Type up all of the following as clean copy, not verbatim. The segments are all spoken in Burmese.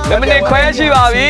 လက်မနဲ့ခွဲရှိပါပြီ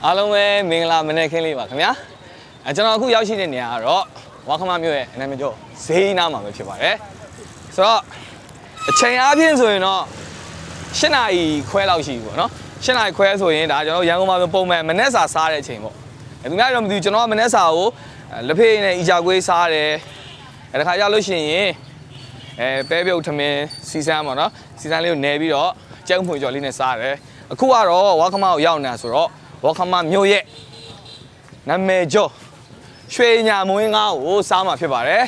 အားလုံးပဲမင်္ဂလာမနေ့ခင်းလေးပါခင်ဗျာကျွန်တော်အခုရောက်ရှိတဲ့နေရာကတော့ဝါခမမြို့ရဲ့အနာမည်ကျော်ဈေးနားမှာပဲဖြစ်ပါတယ်ဆိုတော့အချိန်အားဖြင့်ဆိုရင်တော့7နာရီခွဲလောက်ရှိပြီပေါ့နော်7နာရီခွဲဆိုရင်ဒါကျွန်တော်ရန်ကုန်မှာပုံမှန်မနေ့စာစားတဲ့အချိန်ပေါ့သူများတော့မသိဘူးကျွန်တော်ကမနေ့စာကိုလက်ဖေးနဲ့အီချာကွေးစားတယ်တခါရောက်လို့ရှိရင်ပဲပြုတ်ထမင်းစီစမ်းပေါ့နော်စီစမ်းလေးကိုနယ်ပြီးတော့ကျုံဖွေကျော်လေးနဲ့စားတယ်အခုကတော့ဝါခမကိုရောက်နေတာဆိုတော့ဝါခမမြို့ရဲ့နာမည်ကျော်ရွှေညာမွေးငါးကိုစားမှာဖြစ်ပါတယ်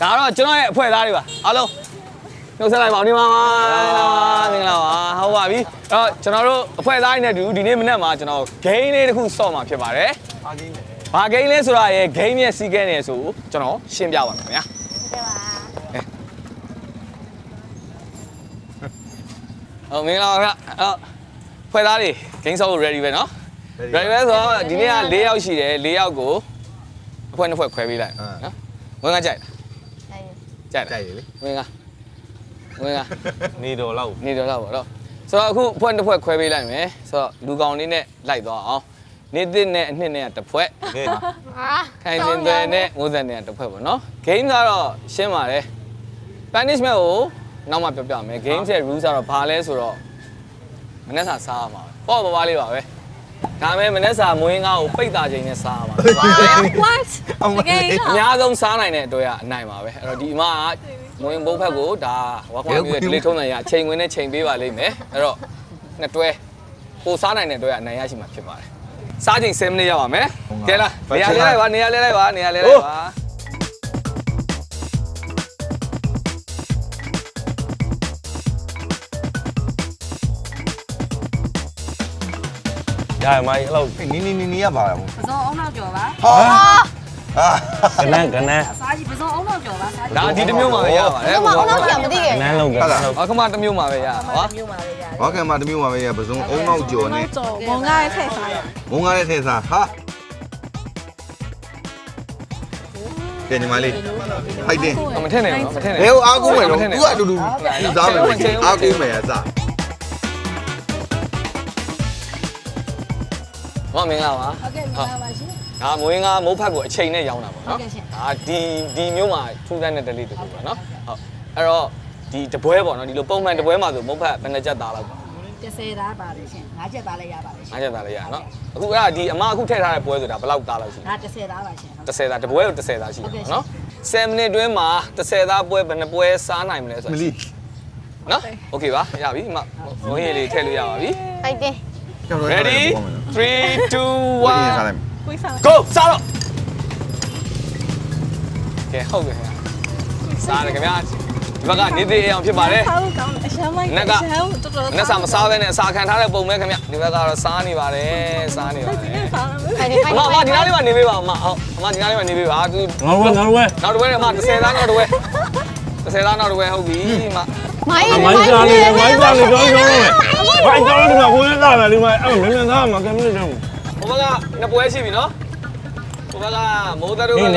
ဒါကတော့ကျွန်တော်ရဲ့အဖွဲ့သားတွေပါအားလုံးနှုတ်ဆက်လိုက်ပါဦးဒီမှာပါမင်္ဂလာပါဟုတ်ပါပြီအဲ့တော့ကျွန်တော်တို့အဖွဲ့သားတွေနဲ့ဒီနေ့မနက်မှာကျွန်တော်ဂိမ်းလေးတစ်ခုစော့မှာဖြစ်ပါတယ်ဘာဂိမ်းလဲဆိုတာရဲ့ဂိမ်းရဲ့စီးကဲနေဆိုကျွန်တော်ရှင်းပြပါမယ်ခင်ဗျာဟုတ်မင်္ဂလာပါခင်ဗျဖွဲ့သားတွေဂိမ်းစော့ဖို့ ready ပဲနော် ready ပဲဆိုတော့ဒီနေ့က4ယောက်ရှိတယ်4ယောက်ကိုအဖွဲ့နှစ်ဖွဲ့ခွဲပေးလိုက်နော်ဝင်ကကြိုက်ကြိုက်လေဝင်ကနေတော်လောက်ပေါ့တော့ဆိုတော့အခုအဖွဲ့တစ်ဖွဲ့ခွဲပေးလိုက်မယ်ဆိုတော့လူကောင်လေးနဲ့လိုက်သွားအောင်နေတဲ့နဲ့အနှစ်နဲ့တစ်ဖွဲ့ခိုင်စင်သွဲနဲ့မိုးစံနဲ့တစ်ဖွဲ့ပေါ့နော် game ကတော့ရှင်းပါတယ် punishment ကိုနောက်မှပြောပြမယ် game ရဲ့ rules ကတော့ဘာလဲဆိုတော့မနေ့စာစားရမှာပေါ့ပါလေးပါပဲဒါပေမဲ့မနေ့စာမွေးငါ့ကိုပိတ်တာချိန်နဲ့စားရမှာ What အများဆုံးစားနိုင်တဲ့အတွက်ကအနိုင်ပါပဲအဲ့တော့ဒီမှာမွေးဘုတ်ဖက်ကိုဒါဝါခွာမျိုးရဲ့ဒီလေးထုံးနိုင်ရချိန်ဝင်နဲ့ချိန်ပေးပါလိမ့်မယ်အဲ့တော့နှစ်တွဲပိုစားနိုင်တဲ့အတွက်ကအနိုင်ရရှိမှာဖြစ်ပါတယ်စားချိန်7မိနစ်ရပါမယ်ကဲလားနေရာလဲလိုက်ပါနေရာလဲလိုက်ပါရမိုင်းအဲ့လောက်နီရပါလား မစောအောင်တော့ကြော်ပါ ဟာကနန်း ကြီးပစုံအောင်တော့ကြော်ပါစားကြီး ဒါဒီတစ်မျိုးမှာပဲရပါတယ် မအောင်တော့ကြာမသိခဲ့ နန်းလုံးက အခမတစ်မျိုးမှာပဲရပါ မျိုးပါလေရ ဘာကမှတမျိုးမှာပဲရပစုံအုံနောက်ကျော်နေ ဘုံကားရဲ့ထည့်စားရ မုံကားတဲ့ထဲစားဟာကဲညီမလေးဖိုက်တင် မထည့်နဲ့နော်မထည့်နဲ့ ဘယ်ကိုအားကိုးမယ်တော့သူကအတူတူယူသားမယ်အားကိုးမယ်အစ မမင်္ဂလာပါ ဟုတ်ကဲ့ပါပါရှင် ဒါမွေးငါမိုးဖက်ကိုအချိန်နဲ့ရောင်းတာပေါ့ ဟုတ် နော် ကဲ့ရှင် ဒါဒီမျိုးမှာထူးဆန်းတဲ့ delete တူပေါ့နော်ဟုတ်အဲ့တော့ဒီတပွဲပေါ့နော်ဒီလိုပုံမှန်တပွဲမှာဆိုမိုးဖက်ဘယ်နှချက်သားလောက်ပါ 30သားပါတယ်ရှင်5ချက်သားလည်းရပါတယ်ရှင် 5ချက်သားလေးရနော်အခုအဲ့ဒါဒီအမအခုထည့်ထားတဲ့ပွဲဆိုတာဘယ်လောက်သားလောက်ရှိလဲ ဒါ30သားပါရှင် 30သားတပွဲကို30သားရှိတယ်နော်7မိနစ်တွင်းမှာ30သားပွဲဘယ်နှပွဲစားနိုင်မလဲဆို မ တော့ လီ နော်โอเคပါရပြီအမမွေးရည်လေးထည့်လို့ရပါပြီ ဖိုက်တင် ready 3 2 ဝင်းစား 1 လိုက် ကိုယ်စား go စားတော့ကဲဟုတ်ပြီခင်ဗျာစားတယ်ခင်ဗျာဒီဘက်ကနေသေးအောင်ဖြစ်ပါတယ် စားလို့ကောင်းတယ်အရှမ်းမိုက်အရှမ်းတော်တော် နက်စာမစားဘဲနဲ့အစာခံထားတဲ့ပုံပဲခင်ဗျဒီဘက်ကတော့စားနေပါတယ်စားနေပါတယ် စားမယ် ဖိုက်တင်ဖိုက် အမဒီနားလေးမှာနေပေးပါအမဟုတ်အမဒီနားလေးမှာနေပေးပါသူ ငါဝဲ နောက်တစ်ပွဲအမ30သားနောက်တစ်ပွဲ30သားနောက်တစ်ပွဲဟုတ်ပြီအမ မိုင်း မိုင်းစားနေမိုင်းစားနေကြောင်းကြောင်းနဲ့ဘာကြောင်းဒီမှာကိုယ်သားလာဒီမှာအဲ့မင်းသားမှာကမင်းတော့ ဟိုဘက်ကနှစ်ပွဲရှိပြီနော်ဟိုဘက်ကမိုးသားတို့ဘက်က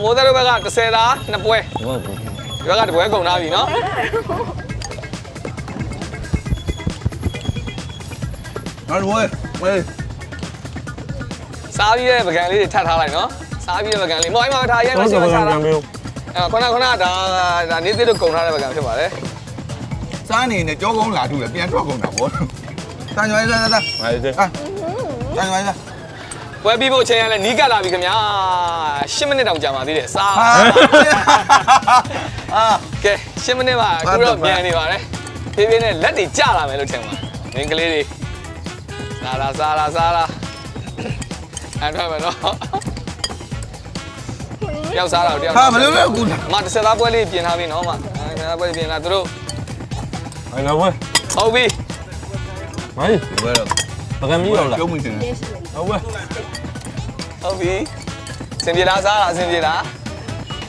မိုးသားတို့ဘက်က30သားနှစ်ပွဲ ဟုတ်ကဲ့ ဒီဘက်ကတစ်ပွဲကုန်သားပြီနော် နောက်တော့ဝဲ စားပြီးတဲ့ပကံလေးတွေထပ်ထားလိုက်နော်စားပြီးတဲ့ပကံလေးမောအိမ်မှာထားရိုက်မရှိမစားတာခုနဒါနေသေးလို့ကုန်ထားတဲ့ပကံဖြစ်ပါတယ် စားနေနေကြောကုန်းလာထူတယ်ပြန်ထွက်ကုန်တာဗောတန်ရွယ်စားစား မိုင်းစေ ဟာတန်ရွယ်စား ပွဲပြီးဖို့အချိန်ကလည်းနီးကပ်လာပြီခင်ဗျာ10မိနစ်တောင်ကြာပါသေးတယ်စား ဟာအာ ကဲ10မိနစ်ပါအခုတော့မြန်နေပါတယ်ဖြည်းဖြည်းနဲ့လက်တွေကျလာမယ်လို့ထင်ပါတယ်မင်းကလေးတွေစားလာအဲ့တော့မယ်နော်တယောက်စားတာတယောက် ဟာဘယ်လိုလဲအခု အမတစ်ဆက်သားပွဲလေးပြင်ထားပြီနော်အမတစ်ဆက်သားပွဲလေးပြင်လာသူတို့ အဲ့တော့ဝဲ ဟုတ်ပြီ မိုင်း ဘယ်တော့ ပကံမီးရောလား ပြုံးမတင် ဟုတ်ဝဲ ဟုတ်ပြီစင်ပြေလားစားလားအစင်ပြေလား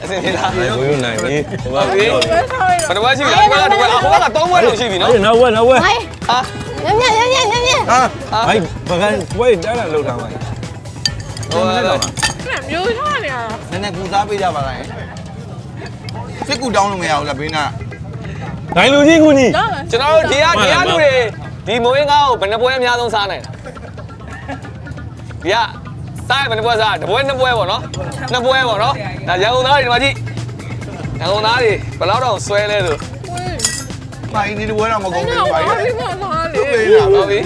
အစင်ပြေလား ဘယ်လိုနိုင်ပြီဟို ဟုတ်ပြီဘယ်တော့မှရှိပြီလားဒီဘက်ကဟိုဘက်က3ပွဲလုံးရှိပြီနော် နောက်ဝဲ မိုင်း ဟာ ညံ့ ဟာ မိုင်းပကံဝဲတားလာလောက်တာမိုင်း ဟို မျိုးထားနေရတာ နည်းနည်းကူစားပေးကြပါလားစစ်ကူတောင်းလို့မရဘူးလားဘေးနာ ဒိုင်လူကြီးကူကြီး ကျွန်တော်တို့ဒီကလူတွေဒီမိုးရင်းကားကိုဘယ်နှပွဲအများဆုံးစားနိုင်ဒီကစားရဘယ်နှပွဲစားတပွဲနှစ်ပွဲပေါ့နော်နှစ်ပွဲပေါ့နော်ဒါရန်ကုန်သားတွေဒီမှာကြည့်ရန်ကုန်သားတွေဘယ်လောက်တော့ဆွဲလဲဆို မိုင်းဒီဝဲတော့မကုန်ဘူးပါ ဘာ လေ လို့မလာလဲ သူ့ပေးတာ ဟုတ်ပြီ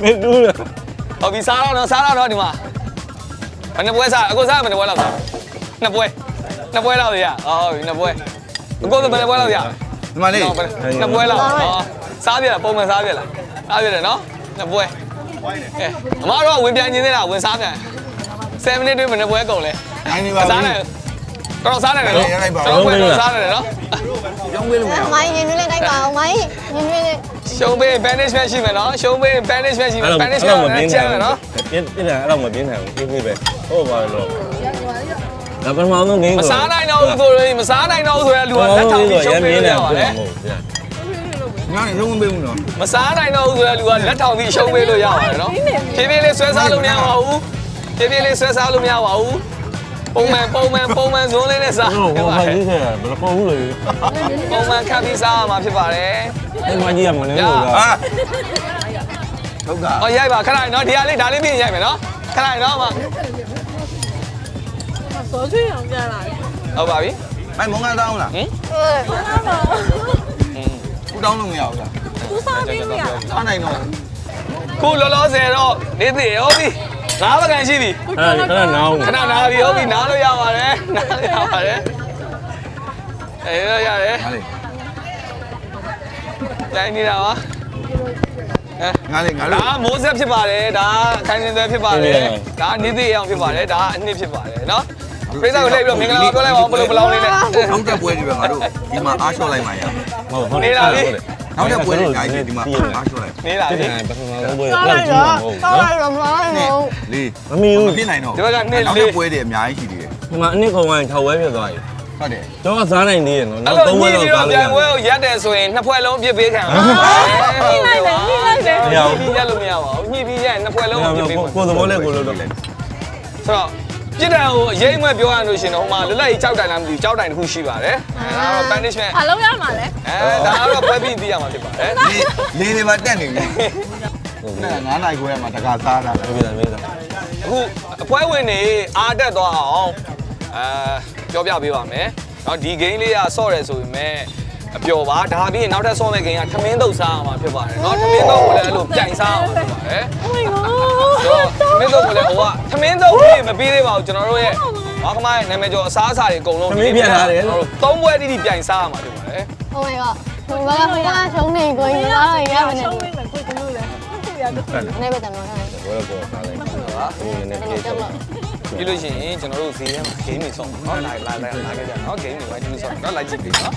မင်းတူးလား ဟုတ်ပြီစားတော့ဒီမှာဘယ်နှပွဲစားအခုစားဘယ်နှပွဲလောက်စားနှစ်ပွဲလောက်ရဟုတ်ပြီနှစ်ပွဲအခုဘယ်နှပွဲလောက်ရ ဒီမှာလေး နှစ်ပွဲလောက်စားပြလားပုံမှန်စားပြလားစားပြတယ်နော်နှစ်ပွဲအမတော့ဝင်ပြန်ခြင်းသေးလားဝင်စားပြန်7မိနစ်တွင်းဘယ်နှပွဲကုန်လဲ နိုင်နေပါ စား ဘူး နိုင်တော့စားနိုင်တယ်နော်တော့စားနိုင်တယ်နော် ရောင်းပေးလို့မရဘူး မိုင်းညင်တွေလိုက်ပါအောင်မိုင်းညင်တွေ ရှုံးပေး banishment ရှိမယ်နော်ရှုံးပေး banishment ရှိမယ် banishment နဲ့ကျန်မယ်နော် ပြင်းတယ်အဲ့တော့မပြင်းနိုင်ဘူးပြေးပဲဟုတ်ပါတော့ဒါပထမဆုံးဂိမ်း မစားနိုင်တော့ဘူးဆိုရင်မစားနိုင်တော့ဘူးဆိုရင်လူကလက်ထောင်ပြီးရှုံးပေးလို့ရပါတယ် ငါ့ရုံးပေးဘူးနော် မစားနိုင်တော့ဘူးဆိုရင်လူကလက်ထောင်ပြီးရှုံးပေးလို့ရပါတယ်နော်ဖြည်းဖြည်းလေးဆွဲစားလို့မရပါဘူးဖြည်းဖြည်းလေးဆွဲစားလို့မရပါဘူးပုံမှန်ဇွန်းလေးနဲ့စား ဟုတ်ပါဘူးဆရာဘယ်လိုပေါ့ဘူးလေ ပုံမှန်ခပ်ပြီးစားရမှာဖြစ်ပါတယ် အဲ့မကြီးရမလဲလို့ ဟာဟုတ်ကဲ့ ဟောရိုက်ပါခဏနော်ဒီဟာလေးဒါလေးပြင်ရိုက်မယ်နော်ခဏနော်မ စောချွေးအောင်ပြန်လာတယ် ဟုတ်ပါပြီ မိုင်းမုံငါတောင်းလား ဟင် ကူတောင်းလို့မရဘူးလား သူစားပြီးလို့ရ စားနိုင်တော့ ခုလောလောဆယ်တော့နေသေးဟုတ်ပြီငါးပကံရှိပြီ အဲ့ဒါခဏနောင်း ခဏနားပြီဟုတ်ပြီနားလို့ရပါတယ်နားလို့ရပါတယ်အေးရတယ် ငါလေး တိုင်းနေတာပါ ငါလေး ဒါမိုးဆက်ဖြစ်ပါတယ်ဒါခိုင်းနေသွဲဖြစ်ပါတယ်ဒါနေသေးအောင်ဖြစ်ပါတယ်ဒါအနှစ်ဖြစ်ပါတယ်နော်ပြိဿကိုလှည့်ပြီးတော့မင်္ဂလာပြောလိုက်ပါဦးဘလို့ဘလောင်းလေးနဲ့ နောက်တဲ့ပွဲတွေပဲငါတို့ဒီမှာအားလျှော့လိုက်မှရ ဟုတ်ဟုတ် နောက်တဲ့ပွဲတွေအများကြီးဒီမှာအားလျှော့လိုက် နေလာ ပြ ပြီ င်းတယ်ပထမဆုံးပွဲ စား လောက် လိုက် ကြည့် တော့ မှာမဟုတ် စား နော် လိုက်တော့မလာ နဲ့ ဘူး လေး မမီ မ ဘူး ဖြစ်နိုင်တော့ ဒီဘက်ကနှစ် နောက် လေး တဲ့ပွဲတွေအများကြီးရှိသေးတယ် ဒီမှာအနည်းကောင်က6ဝဲဖြစ်သွားပြီ ဟုတ်တယ် ကျွန်တော်စားနိုင်သေးရနော် အဲ့လိုညှိပြီးတော့ပြန်ပွဲကိုရက်တယ်ဆိုရင်နှစ်ဖွဲ့လုံးပြစ်ပေးခံရမှာညှိပြီးရက်လို့မရပါဘူးညှိပြီးရက်နှစ်ဖွဲ့လုံးပြစ်ပေးမှာ ကိုယ်သဘောနဲ့ကိုလို့တော့ ဆိုတော့ပြစ်ဒဏ်ကိုအရေးမပြောရလို့ရှင်တော့ဟိုမှာလွတ်လပ်ရေးကြောက်တိုင်လားမသိဘူးကြောက်တိုင်တစ်ခုရှိပါတယ်ဒါတော့ punishment ဘာလို့ရမှာလဲ ဒါကတော့ပွဲပြီးသိရမှာဖြစ်ပါတယ် လေတွေပါတက်နေပြီ9နိုင်ခွဲမှာတခါစားတာ ဟုတ်ပြီလားမေးတာ အခုအပွဲဝင်နေအားတက်သွားအောင်ပြောပြပေးပါမယ်။နော်ဒီ game လေးကဆော့ရဲဆိုပေမဲ့အပျော်ပါဒါပြီးရင်နောက်ထပ်ဆော့မဲ့ game ကထမင်းတုပ်စားရမှာဖြစ်ပါတယ်။နော်ထမင်းတုပ်ကိုလည်းအဲ့လိုပြိုင်စားရမှာဖြစ်ပါတယ်။ Oh my god ထမင်းတုပ်ကိုလည်းဟိုကထမင်းတုပ်လေးမပြီးသေးပါဘူးကျွန်တော်တို့ရဲ့ဘာကမိုင်းနာမည်ကျော်အစားအစာတွေအကုန်လုံး သမီးပြန်လာတယ် 3ပွဲတိတိပြိုင်စားရမှာဖြစ်ပါတယ် Oh my god ဟိုကရှုံးနေကိုကြီးလာရရမယ်ရှုံးနေကိုကြီးလို့လေနေပဲတမ်းတော့ ဘောတော့ပေါ်စားလိုက်ပါဒီနေ့ပြေတော့ ။ပြီးလို့ရှိရင်ကျွန်တော်တို့ဈေးထဲမှာ game တွေဆော့နော်လာခဲ့ကြနော် game တွေဝိုင်းတူးဆော့နော်လိုက်ကြည့်ပြီနော်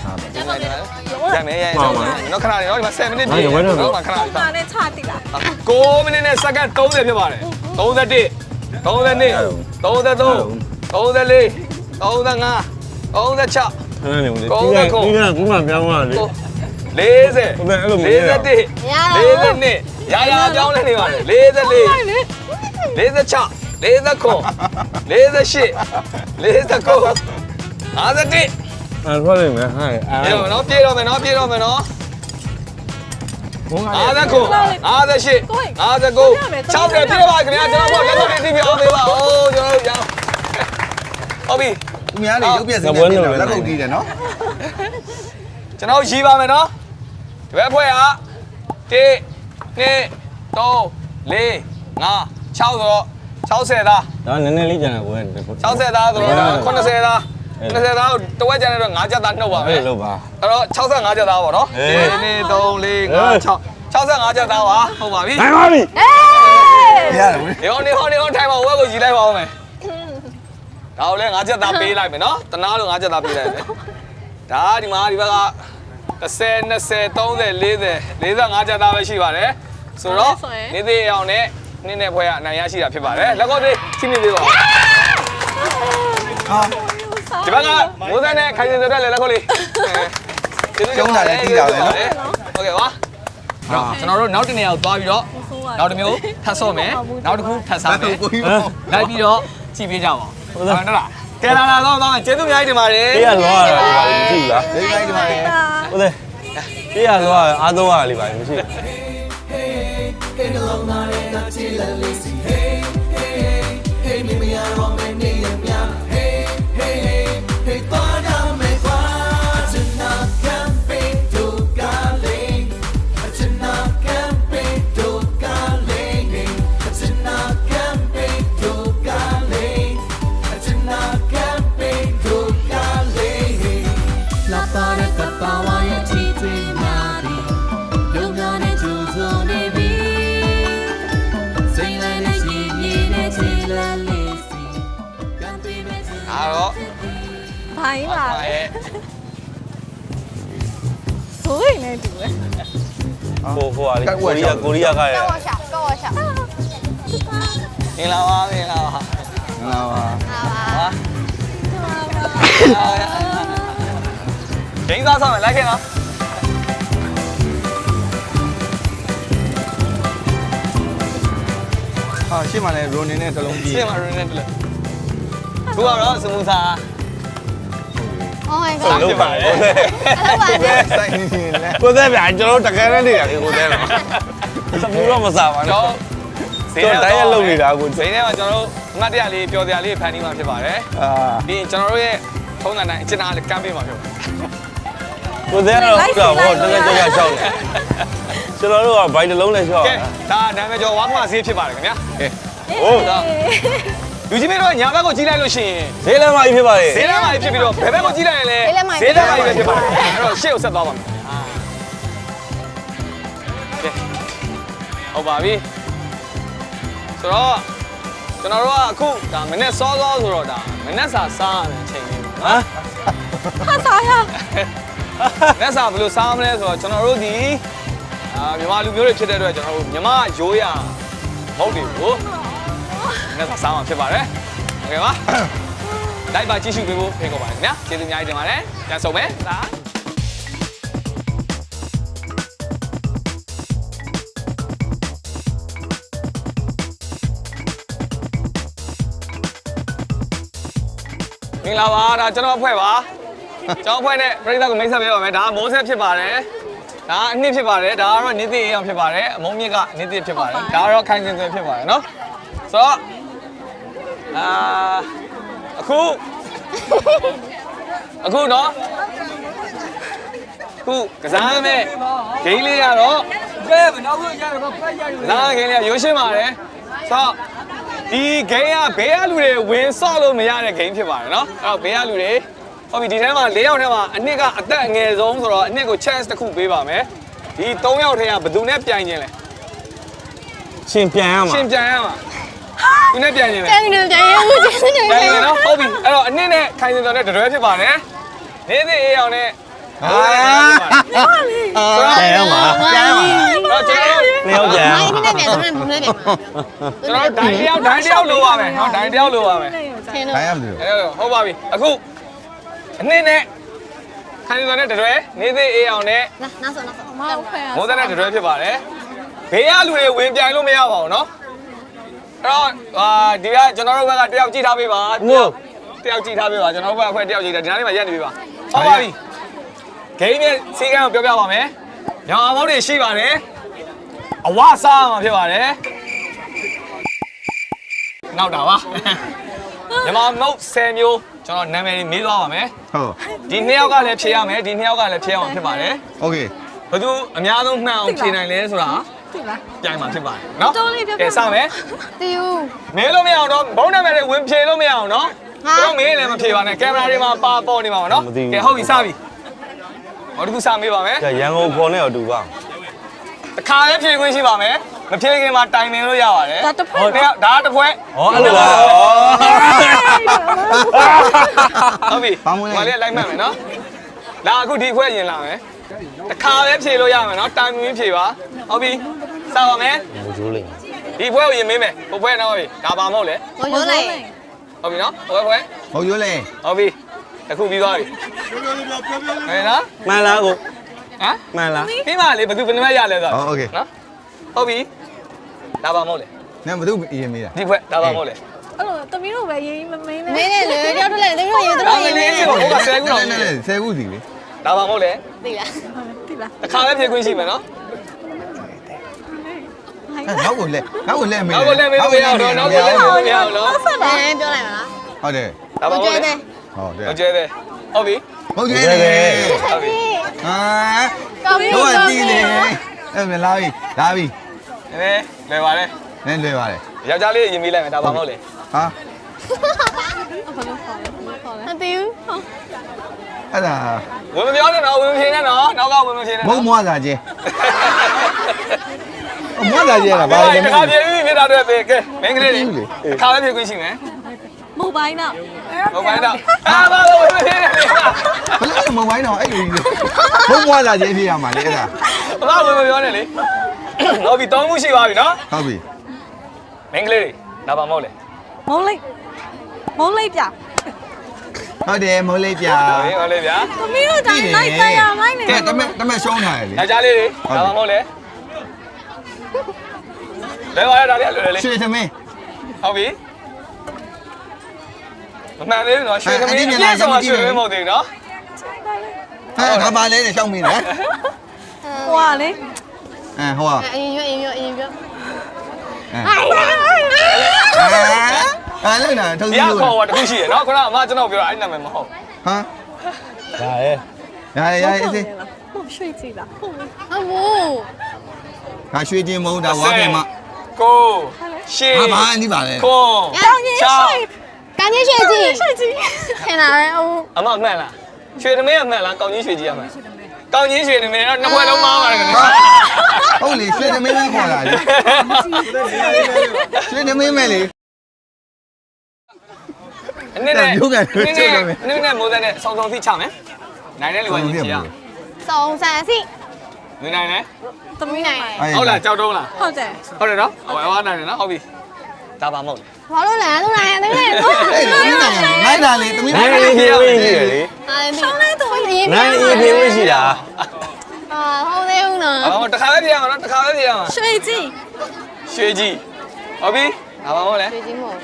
။ရမယ်ရနော်ခဏလေးနော်ဒီမှာ7 minute ပြည့်နော်ခဏလေး ဒါနဲ့ချတိလား 9 minute နဲ့စက္ကန့်30ဖြစ်ပါတယ်31 32 33 34 35 36 အဲ့ဒါနေဦးဒီကကူမှပြောင်းသွားလေ 40 ဟုတ်တယ်အဲ့လိုမရဘူး 42ရာပြောင်းလဲနေပါတယ်44 46 49 48 49 51 အဲ့ထွက်နေမယ်ဟဲ့အဲ့ ပြေတော့ပြေတော့မယ်နော်ပြေတော့မယ်နော် ဘုံက 59 58 59 60ပြေပါခင်ဗျာကျွန်တော်တို့လက်တော့တိပြအောင်ပေးပါဦးကျွန်တော်တို့ရအောင်ဟုတ်ပြီ သူများနေရုပ်ပြက်စင်းနေလက်ကုပ်တီးတယ်နော် ကျွန်တော်ရီးပါမယ်နော်ဒီဘက်ဖွဲ့က1 2 3 4 5 6ဆိုတော့60သား ဒါနည်းနည်းလေးကြံတာကိုယ် 60သားဆိုတော့80သား80သားကိုတဝက်ကျန်တဲ့တော့5ချက်သားနှုတ်ပါမယ် အဲ့လိုပါ အဲ့တော့65ချက်သားပေါ့နော်1 2 3 4 5 6 65ချက်သားပါဟုတ်ပါပြီ နိုင်ပါပြီ ရတယ်ဘူး နေဟောထိုင်ပါဝက်ကိုရီလိုက်ပါဦးမယ်ဒါကိုလည်း5ချက်သားပေးလိုက်မယ်နော်တနာလို့5ချက်သားပေးလိုက်မယ်ဒါဒီမှာဒီဘက်က30 20 30 40 45ချက်သားပဲရှိပါတယ်ဆိုတော့နေသေးအောင်နဲ့နင်းတဲ့ဖွဲကအနိုင်ရရှိတာဖြစ်ပါတယ်လက်ကော့သေးထိမိသေးပါဦး ဟာ ဒီဘက်ကမိုးစံနဲ့ခိုင်စင်တဲ့လက်ကော့လေးကျုံးတာလည်းကြည့်တာပဲနော်โอเคပါကျွန်တော်တို့နောက်တစ်နေရာကိုသွားပြီးတော့နောက်တစ်မျိုးထပ်ဆော့မယ်နောက်တစ်ခုထပ်စားမယ် ကိုကြီး လိုက်ပြီးတော့ကြည့်ပေးကြပါဦးဟုတ်လားကဲလာတော့ကျေးဇူးအများကြီးတင်ပါတယ် ပြေးရလောရကြည့်လား ဒီလိုက်ဒီမှာလေ ဟုတ်တယ်ပြေးရလောအားသုံးရလေးပါမရှိဘူး တော့ ဘိုင်းပါ ပါရဲ့ ဆိုရင်လည်းတူပဲ ဟိုဟာလေးကိုရီးယားကရဲ့ ကောက်ရှာ မင်္ဂလာပါမင်္ဂလာပါ ငါပါ ဟာဂိမ်းသားဆောင်မယ်လိုက်ခဲ့နော် ဟာရှေ့မှာလည်းရိုနေနဲ့တလုံးပြီး ရှင်းမှာရင်းနေတယ်လေသူကတော့စမူစာ Oh my god ဖြစ်ပါလေ စိုက်နေလဲ ကိုသက်ဗျာကျွန်တော်တကယ်နဲ့နေရတယ်ကိုသက်တော့စပူတော့မစားပါနဲ့ တော့ ကျွန်တော်တိုင်းရလုံနေတာကို ဈေးထဲမှာကျွန်တော်တို့အမှတ်တရလေးပျော်စရာလေးဖန်တီးမှာဖြစ်ပါတယ် အာ ပြီးရင်ကျွန်တော်တို့ရဲ့ထုံးစံတိုင်းအကျဉ်းသားလေးကမ်းပေးမှာဖြစ်ပါတယ် ကိုသက်တော့ဟုတ်တော့ဘောတကယ်ကြောက်ရှောက်တယ်ကျွန်တော်တို့ကဘိုင်တစ်လုံးနဲ့ရှော့ ကဲဒါနာမည်ကျော်ဝါခမဈေးဖြစ်ပါတယ်ခင်ဗျာကဲ ဟုတ် လူကြီးမင်းတို့ညာဘက်ကိုကြီးလိုက်လို့ရှိရင် ဈေးလမ်းမကြီးဖြစ်ပါလေ ဈေးထဲမှာဖြစ်ပြီးတော့ဘယ်ဘက်ကိုကြီးလိုက်ရင်လဲဈေးထဲမှာပဲဖြစ်ပါတယ်အဲ့တော့ရှေ့ကိုဆက်သွားပါမယ်ကဲဟုတ်ပါပြီဆိုတော့ကျွန်တော်တို့ကအခုဒါမနေ့စောစောဆိုတော့ဒါမနေ့စာစားရတဲ့အချိန်လေးပေါ့နော် ဟာစားရ လက်စာဘယ်လိုစားမလဲဆိုတော့ကျွန်တော်တို့ဒီမြန်မာလူမျိုးတွေဖြစ်တဲ့အတွက်ကျွန်တော်တို့မြန်မာရိုးရာမဟုတ်တွေကိုလက်စာစားမှာဖြစ်ပါတယ်โอเคပါ လိုက်ပါကြည့်ရှုပေးဖို့ဖိတ်ခေါ်ပါတယ်ခင်ဗျာကျေးဇူးအများကြီးတင်ပါတယ်ပြန်ဆုံမယ်ဒါမင်္ဂလာပါဒါကျွန်တော်အဖွဲ့ပါကျွန်တော်အဖွဲ့နဲ့ပြည်သက်ကိုမိတ်ဆက်ပေးပါမယ်ဒါကမိုးဆက်ဖြစ်ပါတယ်ဒါအနှစ်ဖြစ်ပါတယ်ဒါကတော့နေသည့်အောင်ဖြစ်ပါတယ်အမုံမြင့်ကနေသည့်ဖြစ်ပါတယ်ဒါကတော့ခိုင်စင်သွင်းဖြစ်ပါတယ်နော်ဆိုတော့အခုနော်အခုကစားမဲ့ဂိမ်းလေးကတော့ကဲနောက်ခုရတော့ဖက်ရယူလာဂိမ်းလေးရိုးရှင်းပါတယ်ဆိုတော့ဒီဂိမ်းကဘေးကလူတွေဝင်ဆော့လို့မရတဲ့ဂိမ်းဖြစ်ပါတယ်နော်အဲ့တော့ဘေးကလူတွေဟုတ်ပြီဒီထဲမှာ၄ယောက်ထဲမှာအနှစ်ကအသက်အငယ်ဆုံးဆိုတော့အနှစ်ကို chance တစ်ခုပေးပါမယ်ဒီ၃ယောက်ထဲကဘယ်သူနဲ့ပြိုင်ခြင်းလဲရှင်ပြန်ရမှာရှင်ပြန်ရမှာသူနဲ့ပြိုင်ခြင်းလဲပြန်နေပြန်ရဦးကျေးဇူးတင် ပြိုင်ခြင်းနော်ဟုတ်ပြီအဲ့တော့အနှစ်နဲ့ခိုင်စင်တော်နဲ့တရွဲဖြစ်ပါတယ်နေသည့်အေးအောင်နဲ့ပြန်ရမှာတော့ကျွန်တော်နေရောက်ပြန်မိုင်းနေပြန်တော့မနေပြန်ကျွန်တော်ဒိုင်တယောက်လိုပါမယ်နော်ဒိုင်တယောက်လိုပါမယ်ဆင်းတော့ တိုင်းရမလို့ ဟုတ်ပါပြီအခုအနှစ်နဲ့ခိုင်စင်တော်နဲ့တရွဲနေသည့်အေးအောင်နဲ့နောက်ဆုံးမဟုတ်ခွဲမိုးသက်နဲ့တရွဲဖြစ်ပါတယ်ဘေးကလူတွေဝင်ပြိုင်လို့မရပါဘူးနော်အဲ့တော့ဒီကကျွန်တော်တို့ဘက်ကတယောက်ကြည့်ထားပေးပါတယောက်ကြည့်ထားပေးပါကျွန်တော်တို့ဘက်အဖွဲ့တယောက်ကြည့်ထားဒီနားလေးမှာရက်နေပေးပါဟုတ်ပါပြီဂိမ်းရဲ့စီးကမ်းကိုပြောပြပါမယ်ညောင်အောင်တွေရှိပါတယ်အဝစားမှာဖြစ်ပါတယ်နောက်တာပါညမမုတ်10မျိုးကျွန်တော်နာမည်မေးသွားပါမယ်ဟုတ်ဒီနှစ်ယောက်ကလည်းဖြေရမယ်ဒီနှစ်ယောက်ကလည်းဖြေအောင်ဖြစ်ပါတယ်โอเคဘယ်သူအများဆုံးမှန်အောင်ဖြေနိုင်လဲဆိုတာပြိုင်မှာဖြစ်ပါတယ်နော်ကဲစမယ်တီယူမေးလို့မရအောင်တော့ဘုံနာမည်တွေဝင်ဖြေလို့မရအောင်နော်ကျွန်တော်မေးလည်းမဖြေပါနဲ့ကင်မရာတွေမှာပါပေါ်နေပါမှာနော်ကဲဟုတ်ပြီစပြီဟောဒီခုစမေးပါမယ်ရန်ကုန်ခေါ်နေတော့တူပါတခါလည်းဖြေခွင့်ရှိပါမယ်မဖြေခင်မှာတိုင်ပင်လို့ရပါတယ်ဒါတစ်ဖွဲ့ဒါတစ်ဖွဲ့ဟောအဲ့လိုပါဟုတ်ပြီမလေးလိုက်မှတ်မယ်နော်လာအခုဒီခွဲရင်လာမယ်တခါလည်းဖြေလို့ရမယ်နော်တိုင်ပင်ဖြေပါဟုတ်ပြီစပါမယ်မိုးကျိုးလိမ့်ဒီဖွဲကိုရင်မေးမယ်ဟိုဖွဲတော့ပြီဒါပါမဟုတ်လေဟုတ်ရိုးလိုက်ဟုတ်ပြီနော်ဟိုဖွဲဟုတ်ရိုးလေဟုတ်ပြီတစ်ခုပြီးသွားပြီဟဲ့နော်မှန်လားကိုဟမ်မှန်လားပြီးမှလေဘယ်သူဘယ်နှမရလဲဆိုဟုတ်โอเคနော်ဟုတ်ပြီဒါပါမဟုတ်လေနင်ဘယ်သူရေးမေးတာဒီဖွဲဒါပါမဟုတ်လေအဲ့လိုတမီးတို့ပဲရေးမမင်းနဲ့မင်းနဲ့လေတယောက်တည်းလည်းတမီးတို့ရေးတမီးတို့ရေးဟိုက10ခုတော့10ခုစီလေဒါပါမဟုတ်လေသိလားတစ်ခါလည်းဖြေခွင့်ရှိမယ်နော်နောက်ကိုလက်မေးနောက်ကိုလက်မေးလို့မရအောင်တော့နောက်ကိုလက်မေးလို့မရအောင်နော်ဆက်တယ်ပြောလိုက်ပါလားဟုတ်တယ်ဒါပါမဟုတ်လေဟုတ်တယ်ဟုတ်ကျဲတယ်ဟုတ်ပြီဟုတ်ကျဲတယ်ဟုတ်ပြီဟာတော့တီးလေအဲ့မလာပြီလာပြီနည်းလွယ်ပါလေနည်းလွယ်ပါလေယောက်ျားလေးရင်မေးလိုက်မယ်ဒါပါမဟုတ်လေဟာမသိဘူးအဲ့ဒါဝင်မပြောနဲ့နော်ဝင်မဖြေနဲ့နော်နောက်ကဝင်မဖြေနဲ့မုံမွားစာကျဲမွားစာကျဲလားဘာလဲတခါပြေပြီဖြစ်တာတွေပဲကဲမင်းကလေးတွေခါပဲပြေခွင့်ရှိမယ်မုတ်ပိုင်းတော့ဘာလို့ဝင်မဖြေနဲ့ဘယ်လိုမုံပိုင်းတော့အဲ့လိုကြီးမုံမွားစာကျဲဖြစ်ရမှာလေအဲ့ဒါဘာဝင်မပြောနဲ့လေဟုတ်ပြီ3ခုရှိပါပြီနော်ဟုတ်ပြီမင်းကလေးတွေဒါပါမဟုတ်လေမုံလိုက်ပြဟုတ်တယ်မိုးလေးပြဟုတ်လေဗျာသမီးတို့တိုင်းလိုက်ကြရမိုင်းနေကဲတမက်ရှုံးထားတယ်လေယောက်ျားလေးတွေဒါမှမဟုတ်လေဘယ်ပါလဲဒါလေးလွယ်လေရွှေသမင်းဟုတ်ပြီမမှန်သေးဘူးနော်ရွှေသမင်းအပြည့်စုံရွှေသမင်းမဟုတ်သေးဘူးနော်ဟာငါပါလဲရှောင်းမင်းနော်ဟိုကလေဟိုကအရင်ပြောအဲ့လိုနာထုံးပြီးလို့ခေါ်တော့တခုရှိရနော်ခုနကအမကျွန်တော်ပြောတာအဲ့နာမည်မဟုတ်ဟမ်ဒါရဲ့အေးစေးဟုတ်ရွှေကြည့်လားဟုတ်ဘူး ငါရွှေချင်းမုံတာဝါပြင်မကိုရှေးဘာအနိပါလဲကိုကောင်းရင်ရွှေကောင်းရင်ရွှေကြည့်ထင်တာပဲအမမှန်လားရွှေသမင်းကမှန်လားကောင်းကြီးရွှေကြီးကမှန်ကောင်းကြီးရွှေသမင်းတော့နှစ်ခွဲလုံးမားပါတယ်ခင်ဗျာဟုတ်လေရွှေသမင်းကြီးခေါ်တာလေရွှေသမင်းမဲ့လေနည်းနည်းမိုးတဲ့ဆောင်းဖိချမယ်နိုင်တဲ့လူကရင်ချရဆောင်းဆန်စီနိုင်တယ်သမီးနိုင်ဟုတ်လားကြောက်တုံးလားဟုတ်တယ်နော်ဟိုအဝါနိုင်တယ်နော်ဟုတ်ပြီဒါပါမဟုတ်ဘာလို့လဲသူနိုင်တယ်နိုင် အဲ့ဒါလေသမီး နိုင်အေးပြေးဝင်ရှိတယ်လေ ရှောင်းနေတော့ရေး နိုင်အေးပြေးဝင်ရှိတာ ဟုတ်သေးဘူးနော် အော်တခါပဲပြရမှာနော်တခါပဲပြရမှာ ရွှေကြီး ရွှေကြီးဟုတ်ပြီဒါပါမို့လဲ ဒီကြီးမို့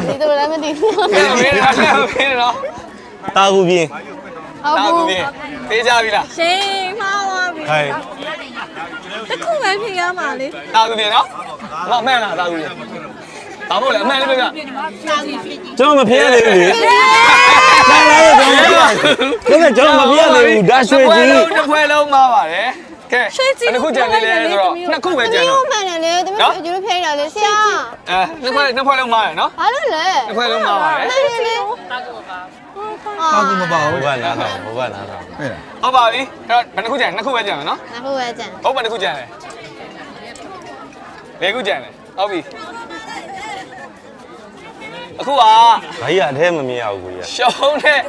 ဒီတော့လည်းမသိဘူး မင်းမင်းနော် တာကူပြင်း ဟုတ် တာ ဘူး ကူပြသေးကြပြီလား ရှင်မှားသွားပြီ ဟဲ့ တစ်ခုပဲဖြစ်ရမှာလေ တာကူပြနော်မမှန်လားတာကူပြဒါမို့လဲအမှန်လေးပြပြ ကျွန်တော်မဖျက်ရသေးဘူးလေလာလာတော့ကျွန်တော်မဖျက်ရသေးဘူးဒါရွှေကြီး တစ်ဖွဲလုံးမှားပါတယ်ကဲနှစ်ခုကြံနေလဲဆိုတော့နှစ်ခုပဲကြံ ဒီ တော့ မှန်တယ်လေတမီးကျူဖိနေတာလေဆရာ နှစ်ဖွဲလုံးမှားရနော် ဘာလို့လဲ နှစ်ဖွဲလုံးမှားပါတယ် နိုင်လေ တာကူမပါ ဟို ဘူး ကနားတော့ဟိုကနားတော့ ဟဲ့ ဟုတ်ပါပြီအဲ့တော့ဘယ်နှစ်ခုကြံနှစ်ခုပဲကြံမယ်နော် နောက်ခုပဲကြံ ဟုတ်ပါနှစ်ခုကြံတယ်၄ခုကြံတယ်ဟုတ်ပြီအခုက ဘာကြီးကအထဲမမြင်ရဘူးကိုကြီး ရှုံးတဲ့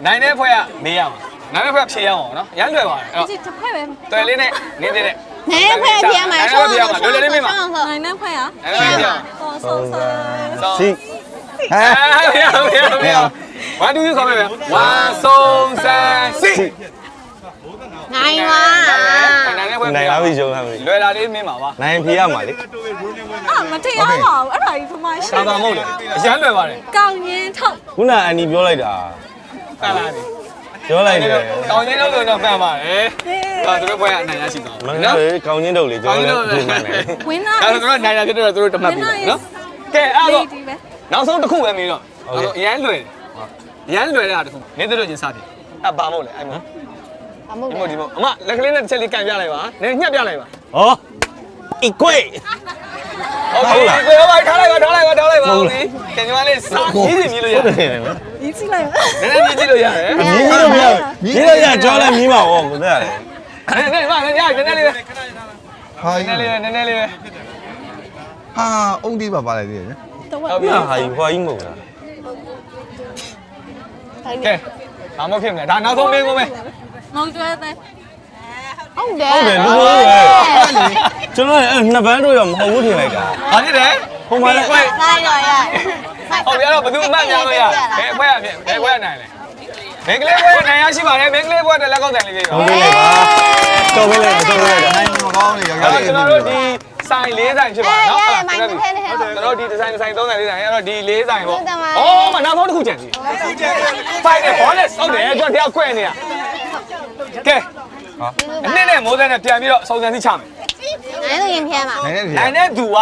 နိုင်တဲ့ဖွဲ့ကမေးရမှာနိုင်တဲ့ဖွဲ့ဖြေရအောင်နော်ရမ်းလွယ်ပါတယ်အဲ့ ဒီတစ်ဖက်ပဲ တော့တွယ်လေးနဲ့နင်းတဲ့ နိုင်ဖွဲ့ပြရမှာ နိုင်တဲ့ဖွဲ့ဖြေရမှာလွယ်လွယ်လေးမေးမှာ နိုင်တဲ့ဖွဲ့ရ နိုင်တဲ့ဖွဲ့ဖြေရမှာ ဆောဆောဆော စီ ဟဲ့ ဟဲ့ဝမ်တူယူခေါ်မယ်ဝမ်ဆုံးဆန်းစီ နိုင်ပါ နိုင်တဲ့ဖွဲ့ နိုင်လားပြီရှုံးလားပြီ လွယ်လာလေးမင်းပါပါ နိုင်ဖြေရမှာလေ အာမတရားပါဘူးအဲ့ဒါကြီးဖမရှိ သာသာမဟုတ်လေအရမ်းလွယ်ပါတယ် ကောင်းရင်ထုတ် ခုနအန်ဒီပြောလိုက်တာ တန်လာပြီ ပြောလိုက်တယ် ကောင်းချင်းလို့ဆိုတော့မှန်ပါတယ်ဟာသူတို့ဖွဲ့ကအနိုင်ရရှိသွား မင်းလေကောင်းချင်းတုပ်လေကျွန်တော်လည်းဒီမှန်တယ် ဝင်းနာ အဲ့တော့နိုင်ရဖြစ်တော့သူတို့တမတ်ပြီနော်ကဲအဲ့တော့ ဒီပဲ နောက်ဆုံးတစ်ခုပဲမေးတော့အရန်လွယ်ရမ်းလွယ်တဲ့ဟာတစ်ခုနင်းတို့ချင်းစတယ်အဲ့ဘာမဟုတ်လဲအဲ့မ အမှု ဒီမို့ဒီမို့အမလက်ကလေးနဲ့တစ်ချက်လေးကန်ပြလိုက်ပါနင်းညှက်ပြလိုက်ပါ ဟော equate ဟုတ်လားကိုရောပါထားလိုက်ပါဟုတ်ပြီကဲညီမလေးစာကြီးစီမြည်လို့ရတယ် ဒီကြည့်လိုက်ပါ နည်းနည်းမြည်ကြည့်လို့ရတယ် မြင်းလို့မရမြင်းလို့ရကြောလိုက်မြင်းပါဘောကိုတဲ့ရတယ် နည်းနည်းမနည်းနည်းလေးပဲ ဟာ နည်းနည်းလေးပဲနည်းနည်းလေးပဲ ဟာအုံးဒီပါပါလိုက်သေးတယ် တော့ ဟုတ်ပြီ ဟာကြီးဟွာကြီးမဟုတ်လား ကဲဘာမှဖြစ်မလဲဒါနောက်ဆုံးမေးကုန်မယ် ငုံကျွဲတဲ့ ဟုတ်တယ် ဟုတ်တယ်လူလူပဲကျွန်တော်လည်းနှစ်ပန်းတို့ရမဟုတ်ဘူးထင်လိုက်တာ ဘာဖြစ်လဲ ဟိုမှာလည်း နိုင်ရောရ ဟုတ်ပြီအဲ့တော့ဘယ်သူအမှတ်များလို့ရဘယ်ခွဲရဖြစ်ဘယ်ခွဲနိုင်လဲမင်းကလေးခွဲနိုင်ရရှိပါတယ်မင်းကလေးခွဲတဲ့လက်ကောက်တန်လေးပြေးပါ ဟုတ်ပြီလေပါတော်ပြီလေတော်ပြီလေ နိုင်မကောင်းလေရောက်ရတယ် ကျွန်တော်တို့ဒီဆိုင်၄ဆိုင်ဖြစ်ပါနော် မိုင်းထဲထဲ ကျွန်တော်ဒီဒီဇိုင်းဆိုင်၃ဆိုင်၄ဆိုင်အဲ့တော့ဒီ၄ဆိုင်ပေါ့အော်မနောက်ဆုံးတစ်ခုကြံစီဖိုင်နဲ့ဘောနဲ့စောက်တယ်ကျွန်တော်တရားခွဲနေတာကဲအနည်းနဲ့မိုးစဲနဲ့ပြန်ပြီးတော့စုံစမ်းသိချမယ် နိုင်လို့ရင်ဖျက်မှာ နိုင်တယ် နိုင်တဲ့သူက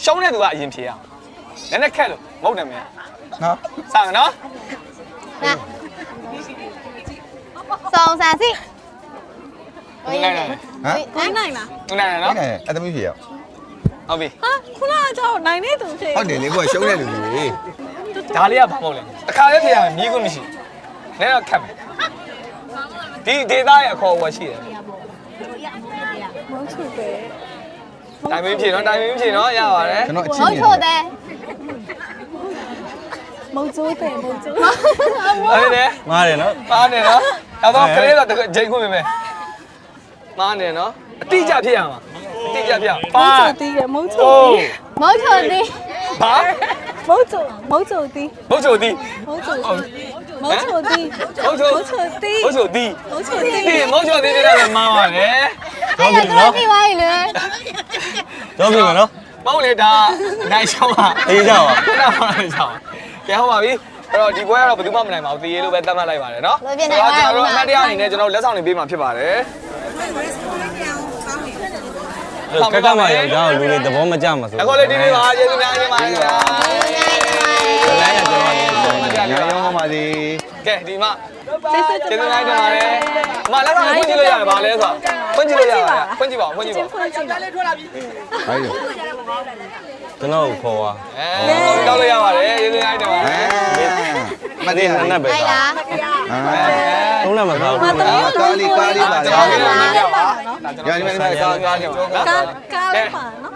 ရှုံးတဲ့သူကအရင်ဖြေရအောင်နည်းနည်းခက်လို့မဟုတ်တယ်မင်း နော် စမ်းနော် နာစုံစမ်းစီ နိုင်တယ် ဟမ် နိုင်လား နိုင်တယ်နော် နိုင်တယ်အသမီးဖြေရ ဟုတ်ပြီ ဟာခုနကကြောက်နိုင်နေသူဖြစ် ဟုတ်တယ်လေကိုကရှုံးတဲ့လူကြီး ဒါလေးကဘာမဟုတ်လဲတစ်ခါလေးဖြေရမယ်မြည်ခွင့်မရှိနည်းတော့ခက်မယ်ဒီဒေတာရဲ့အခေါ်အဝေါ်ရှိတယ် မုန်းချူပဲ တိုင်မင်းဖြေနော်တိုင်မင်းဖြေနော်ရပါတယ် ကျွန်တော်အချ မ စ် ဟုတ် နေ ချို့တယ် မုန်းကျိုးတယ်မုန်းကျိုး ဟုတ်တယ် မားတယ်နော် မားနေနော်အဲ့တော့ကလေးတော့ဂျိန်ခွင့်ပေးမယ်မားနေနော်အတိအကျဖြစ်ရမှာအတိအကျဖြစ် မုန်းကျိုးတီးရမုန်းကျိုး ဟုတ် တီး မဟုတ်ချို့သည် ဘာ မုန်းကျိုးမုန်းကျိုးတီး ဘုတ်ချိုတီ မုန်းကျိုးမုန်းကျိုးတီး ဘုတ်ချို မုန်းကျိုးတီး ဘုတ်ချိုတီ မုန်းကျိုးတီး ဒီမုတ်ချိုတီပြတယ်မားပါတယ် တော်ပြီ တော့ နော် ပြီးသွားပြီလေ တော်ပြီနော် မဟုတ်လေဒါနိုင်ရှောင်းပါ အေးကြပါ ခုနကနိုင်ရှောင်းကဲဟုတ်ပါပြီအဲ့တော့ဒီပွဲကတော့ဘယ်သူမှမနိုင်ပါဘူးတေးလို့ပဲသတ်မှတ်လိုက်ပါတယ်နော်ကျွန်တော်တို့အမှတ်တရအနေနဲ့ကျွန်တော်လက်ဆောင်တွေပေးမှာဖြစ်ပါတယ် ခက်ခက်မှရောက်ကြလူတွေသဘောမကျမှာဆို အခုလေးဒီနေ့ပါကျေးဇူးများတင်ပါတယ်ခင်ဗျာ လိုင်းရကျွန်တော်လည်း ညာရောင်းပါစေ ကဲဒီမှာ ကျေးဇူး ကျေးဇူးများတင်ပါတယ်အမလက်ဆောင်ဖွင့်ကြည့်လို့ရတယ်ဗာလဲဆိုဖွင့်ကြည့်လို့ရတယ်ဖွင့်ကြည့်ပါဖွင့်ကြည့်ပါ ဖွင့်ကြည့်ပါ ဟိုင်း ကျွန်တော်ခေါ်သွား အဲတောက်လို့ရပါတယ်ကျေးဇူးများတင်ပါတယ် မတည့် နှစ်နက်ပဲ ဟိုက်လား သုံးလက်မသားဘူး ကာလီကာလီပါ ကျွန်တော်ပြန်လာပြပါဒါကျွန်တော်ပြန်လာကားကားကြပါနော် ကားလေးပါနော်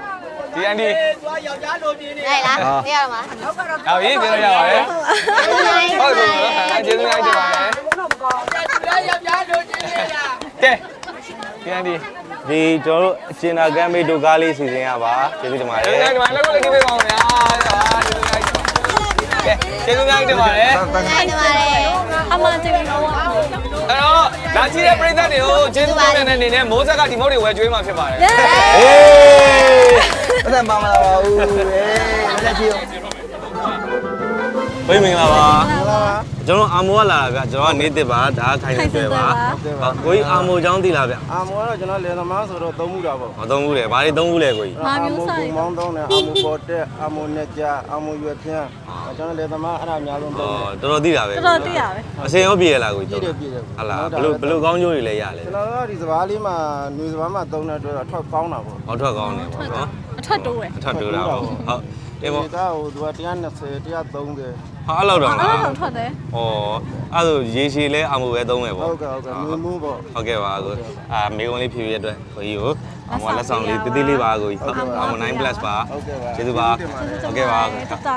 ဒီအန်ဒီ ဟိုက်လားပြရမှာ ဟာပြီပြန်လို့ရပါတယ်ဟုတ်တယ်နော်ကျေးဇူးများတင်ပါတယ်ကဲဒီအန်ဒီ ဒီကျွန်တော်တို့အကျဉ်းသားကမ်းမေးတို့ကားလေးစီစဉ်ရပါကျေးဇူးတင်ပါတယ် ဒီမှာလည်းကိုလေးကြည့်ပေးပါဦးဗျာကျေးဇူးများတင်ပါ ကျေးဇူးများတင်ပါတယ် နိုင်နေပါတယ် အမှန်တကယ်တော့ အဲ့တော့လာကြည့်တဲ့ပရိသတ်တွေကိုကျေးဇူးတင်တဲ့အနေနဲ့မိုးဆက်ကဒီမုတ်တွေဝယ်ကျွေးမှာဖြစ်ပါတယ် အဲ့ဒါမမလာပါဘူးလက်ချီ ဘိမင်္ဂလာပါကျွန်တော်အာမိုကလာတာဗျကျွန်တော်ကနေတစ်ပါဒါခိုင်နေပဲပါကိုကြီးအာမိုချောင်းသိလားဗျ အာမောကတော့ကျွန်တော်လယ်သမားဆိုတော့သုံးမှုတာပေါ့ မသုံးဘူးလေဘာတွေသုံးဘူးလဲကိုကြီး ငါမျိုးဆိုင် မောင်းသုံးတယ်အာမောပေါ်တက်အာမောနဲ့ကြအာမောရွက်ဖြန်းကျွန်တော်လယ်သမားအဲ့ဒါအများဆုံးသုံးတယ် တော်တော်သိတာပဲ တော်တော်သိရပဲ အစင်ရောပြည့်ရလားကိုကြီး ပြည့်တယ် ဟာလားဘလို့ကောင်းကျိုးတွေလဲရလဲ ကျွန်တော်တို့ဒီစပားလေးမှာຫນွေစပားမှာသုံးတဲ့အတွက်တော့ထွက်ကောင်းတာပေါ့ ဟောထွက်ကောင်းတယ်ပေါ့နော် အထက်တိုးပဲ အထက်တူတာပေါ့ဟုတ်ဒီပေါ့ ဒီသားကိုသူက120 130 ဟာအဲ့လောက်တော့ အဲ့ လား ဒါထွက်တယ် ဩအဲ့ဒါရေရှည်လဲအာမိုပဲသုံးမယ်ပေါ့ ဟုတ်ကဲ့ငွေမှုပေါ့ ဟုတ်ကဲ့ပါကိုမေကွန်လေးဖြည့်ရတဲ့အတွက်ကိုကြီးကိုအမောလက်ဆောင်လေးတသေးလေးပါကိုကြီးဟုတ်အမော9 plus ပါကျေးဇူးပါဟုတ်ကဲ့ပါ တတာ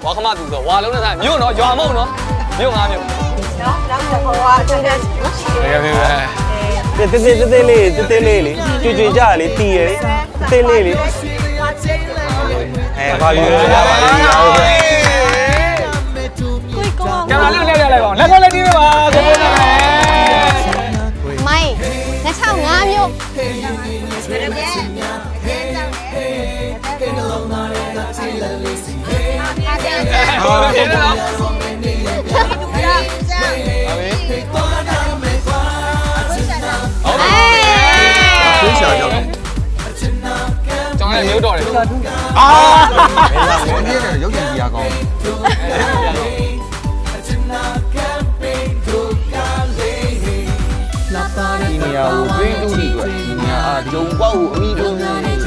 ဝါခမသူဆိုဝါလုံးနဲ့ဆိုင်မြို့နော်ရွာမဟုတ်နော်မြို့ငါမြို့နော်နောက်တော့ဟိုကအချင်းချင်းတကယ်ပြီပဲ တေးလေးလေးကျွေကြလေးတီးရယ်တေးလေးလေးဘာပြောရပါလဲ ကိုကောင်း ကင်မရာလေးနဲ့လိုက်ပါအောင်လက်ကောလက်တီးပေးပါကိုကိုနာမည် မိုင်း265မျိုး ဟောတယ်နော်ဟုတ်ပြီ ခွေးချာကြောက်တယ် ကျောင်းလည်းမြို့တော်တယ် အာဝန်ကြီးနဲ့ရုပ်ရှင်ကြီးကောင်းဒီနေရာကိုတွေးတူးနေတွေ့ဒီနေရာအာဂျုံပေါက်ကိုအမိတူးနေတယ်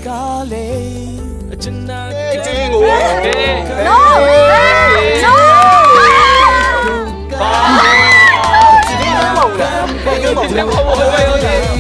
ဒါလည်း ချင်ချင် ကျွင်းကိုဟေး no no ပါဒီမှာမဟုတ်လားဒီမှာမဟုတ်ဘူး